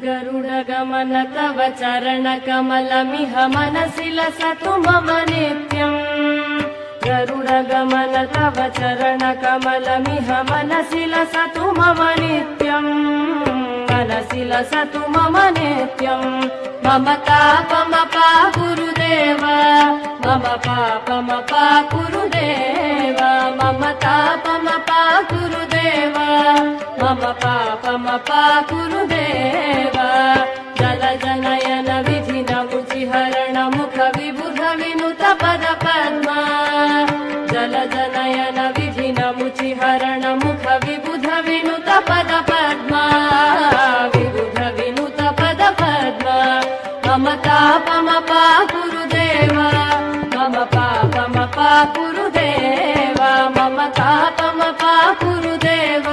गरुडगमन तव चरणकमलमिह मनसि लसतु मम नित्यम्। गरुडगमन तव चरणकमलमिह मनसि लसतु मम नित्यम्। मनसि लसतु मम नित्यम्। मम तापमपा गुरुदेव, मम पापमपा गुरुदेव, मम तापमपा गुरुदेव, मम पापमपा गुरुदेव। जलजनयन विधिनमुचिहरण मुख विबुध विनुत पद पद्मा। जलजनयन विधिनमुचिहरण मुख विबुध विनुत पद पद्मा। विबुध विनुत पद पद्मा। मम तापमपा गुरुदेव, मम पापमपा गुरुदेव, मम तापमपा गुरुदेव,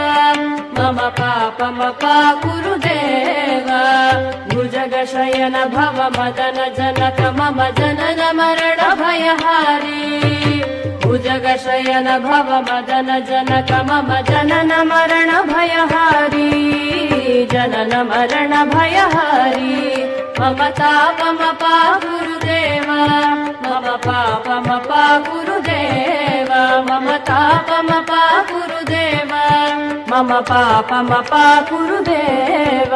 मम पापमपा गुरुदेव। भुजगशयन भव मदन जनक मम जनन मरण भयहारी। भुजगशयन भव मदन जनक मम जनन मरण भयहारी। जनन मरण भयहारी। मम तापमपा गुरुदेव, मम पापमपा गुरुदेव, मम तापमपा गुरुदेव, मम पापमपा गुरुदेव।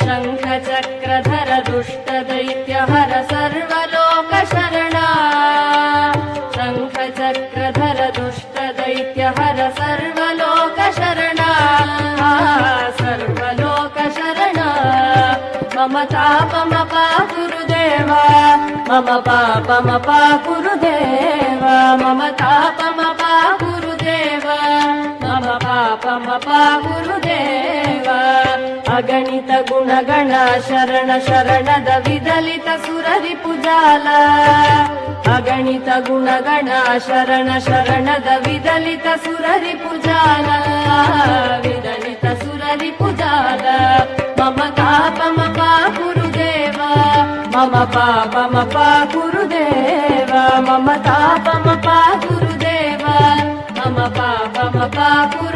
शङ्ख चक्रधर दुष्ट दैत्यहर सर्वलोकशरणा। शङ्ख चक्रधर दुष्ट दैत्यहर सर्वलोकशरणा। सर्वलोकशरणा। मम तापमपा गुरुदेव, मम पापमपा गुरुदेव, मम तापमपा गुरुदेव, मम पापमपा गुरुदेव। अगणित गुणगण शरण शरणद विदलित सुररिपुजाल। अगणित गुणगण शरण शरणद विदलित सुररिपुजाल। विदलित सुररिपुजाल। मम तापमपा गुरुदेव, मम पापमपा गुरुदेव, मम तापमपा गुरुदेव, मम पापमपा गुरुदेव।